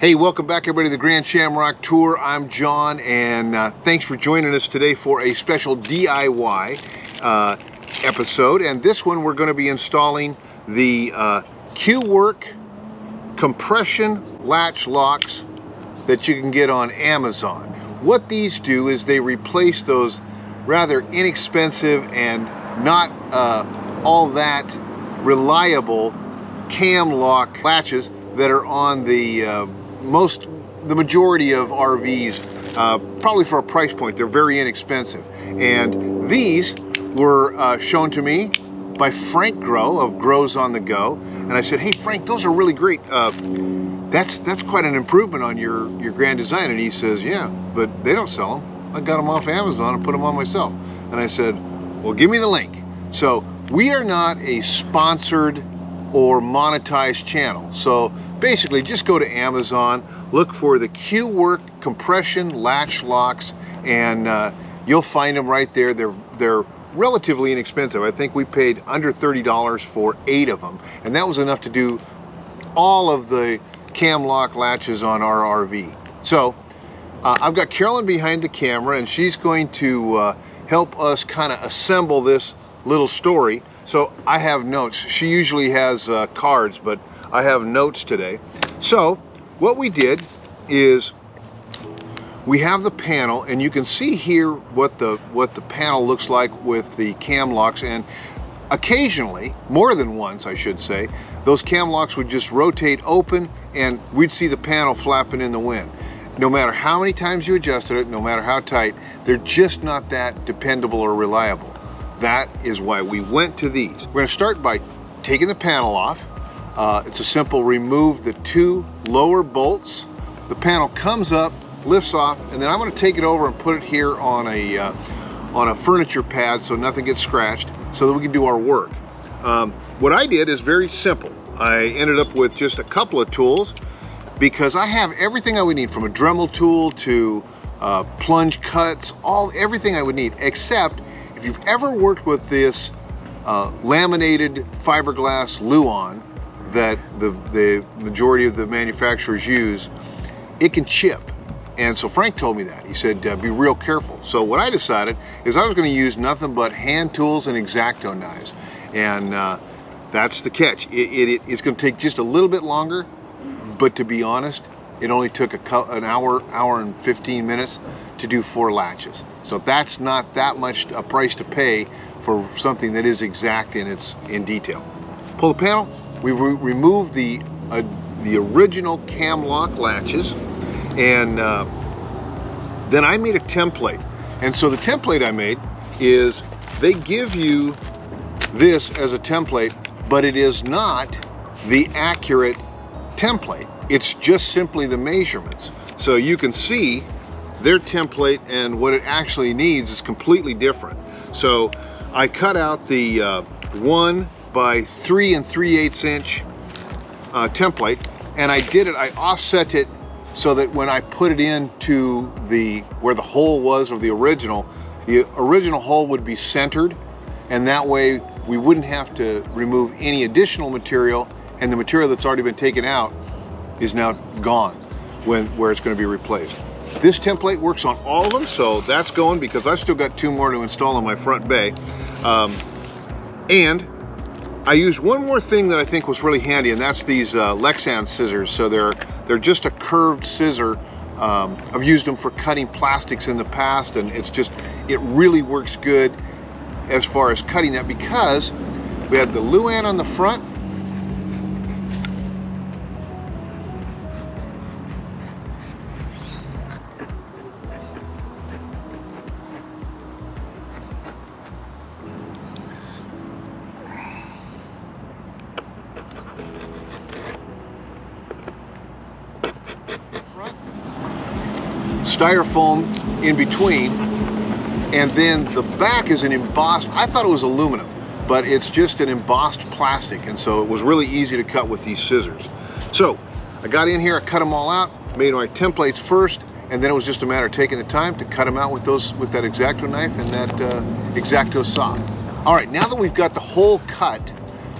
Hey, welcome back everybody to the Grand Shamrock Tour. I'm John, and thanks for joining us today for a special DIY episode. And this one we're going to be installing the QWork compression latch locks that you can get on Amazon. What these do is they replace those rather inexpensive and not all that reliable cam lock latches that are on the majority of RVs, probably for a price point. They're very inexpensive. And these were shown to me by Frank Grow of Grows on the Go. And I said, hey Frank, those are really great. That's quite an improvement on your Grand Design. And he says, yeah, but they don't sell them. I got them off Amazon and put them on myself. And I said, well, give me the link. So we are not a sponsored or monetized channel. So basically just go to Amazon, look for the QWork compression latch locks, and you'll find them right there. They're relatively inexpensive. I think we paid under $30 for 8 of them, and that was enough to do all of the cam lock latches on our RV. So I've got Carolyn behind the camera, and she's going to help us kind of assemble this little story. So I have notes. She usually has cards, but I have notes today. So what we did is we have the panel, and you can see here what the panel looks like with the cam locks. And occasionally, more than once I should say, those cam locks would just rotate open and we'd see the panel flapping in the wind. No matter how many times you adjusted it, no matter how tight, they're just not that dependable or reliable. That is why we went to these. We're going to start by taking the panel off. It's a simple remove the 2 lower bolts. The panel comes up, lifts off, and then I'm going to take it over and put it here on a furniture pad so nothing gets scratched, so that we can do our work. What I did is very simple. I ended up with just a couple of tools because I have everything I would need, from a Dremel tool to plunge cuts, everything I would need, except if you've ever worked with this laminated fiberglass Luan that the majority of the manufacturers use, it can chip. And so Frank told me that. He said, be real careful. So what I decided is I was going to use nothing but hand tools and Exacto knives. And that's the catch. It's going to take just a little bit longer, but to be honest, it only took an hour and 15 minutes to do 4 latches. So that's not that much a price to pay for something that is exact in detail. Pull the panel. We remove the original cam lock latches, and then I made a template. And so the template I made is, they give you this as a template, but it is not the accurate template. It's just simply the measurements. So you can see their template and what it actually needs is completely different. So I cut out the 1 by 3 3/8 inch template, and I offset it so that when I put it into where the hole was of the original hole would be centered, and that way we wouldn't have to remove any additional material, and the material that's already been taken out is now gone where it's going to be replaced. This template works on all of them, so that's going, because I've still got 2 more to install on my front bay. And I used one more thing that I think was really handy, and that's these Lexan scissors. So they're just a curved scissor. I've used them for cutting plastics in the past, and it really works good as far as cutting that, because we had the Luan on the front, styrofoam in between, and then the back is an embossed, I thought it was aluminum, but it's just an embossed plastic, and so it was really easy to cut with these scissors. So I got in here, I cut them all out, made my templates first, and then it was just a matter of taking the time to cut them out with that Exacto knife and that Exacto saw. All right, now that we've got the hole cut,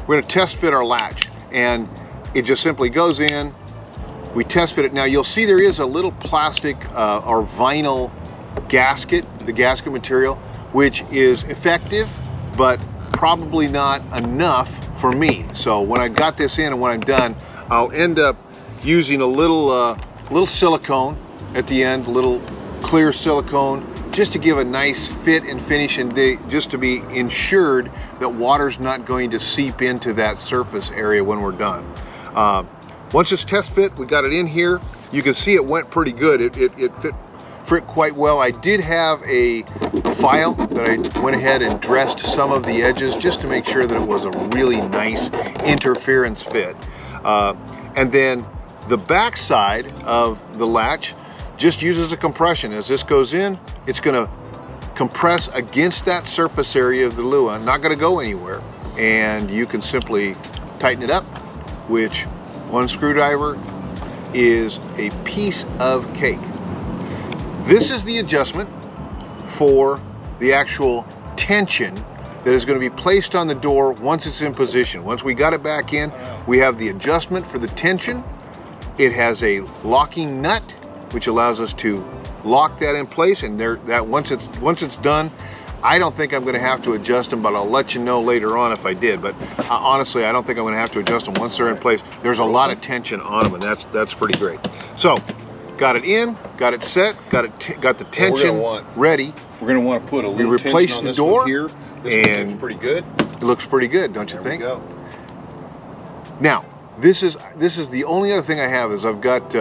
we're gonna test fit our latch, and it just simply goes in, we test fit it. Now you'll see there is a little plastic or vinyl gasket, the gasket material, which is effective, but probably not enough for me. So when I got this in and when I'm done, I'll end up using a little silicone at the end, a little clear silicone, just to give a nice fit and finish, and just to be ensured that water's not going to seep into that surface area when we're done. Once it's test fit, we got it in here. You can see it went pretty good. It fit quite well. I did have a file that I went ahead and dressed some of the edges just to make sure that it was a really nice interference fit. And then the back side of the latch just uses a compression. As this goes in, it's going to compress against that surface area of the lua, not going to go anywhere. And you can simply tighten it up, which one screwdriver is a piece of cake. This is the adjustment for the actual tension that is going to be placed on the door once it's in position. Once we got it back in, we have the adjustment for the tension. It has a locking nut, which allows us to lock that in place, and once it's done, I don't think I'm going to have to adjust them, but I'll let you know later on if I did. But honestly, I don't think I'm going to have to adjust them once they're in place. There's a lot of tension on them, and that's pretty great. So, got it in, got it set, got the tension ready. We're going to want to put a little replace tension on the this door one here. This looks pretty good. It looks pretty good, don't you think? There we go. Now, this is the only other thing I have is I've got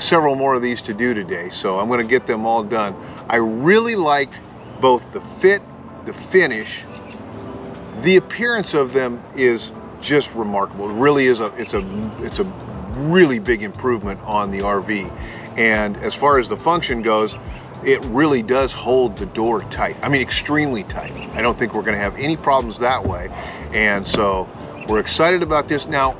several more of these to do today, so I'm going to get them all done. I really liked both the fit, the finish. The appearance of them is just remarkable. It really is it's a really big improvement on the RV. And as far as the function goes, it really does hold the door tight. I mean, extremely tight. I don't think we're going to have any problems that way. And so we're excited about this. Now,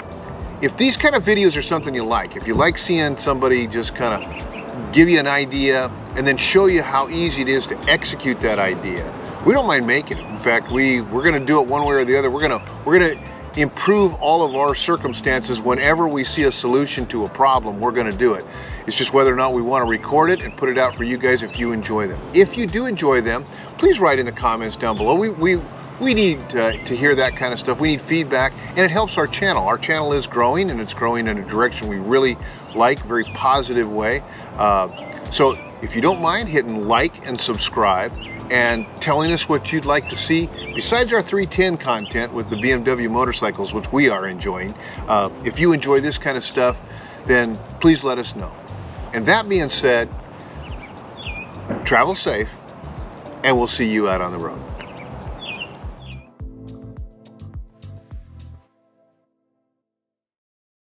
if these kind of videos are something you like, if you like seeing somebody just kind of give you an idea and then show you how easy it is to execute that idea, we don't mind making it. In fact, we're going to do it one way or the other. We're going to improve all of our circumstances. Whenever we see a solution to a problem, we're going to do it. It's just whether or not we want to record it and put it out for you guys if you enjoy them. If you do enjoy them, please write in the comments down below. We need to hear that kind of stuff. We need feedback, and it helps our channel. Our channel is growing, and it's growing in a direction we really like, very positive way. So if you don't mind hitting like and subscribe and telling us what you'd like to see, besides our 310 content with the BMW motorcycles, which we are enjoying, if you enjoy this kind of stuff, then please let us know. And that being said, travel safe, and we'll see you out on the road.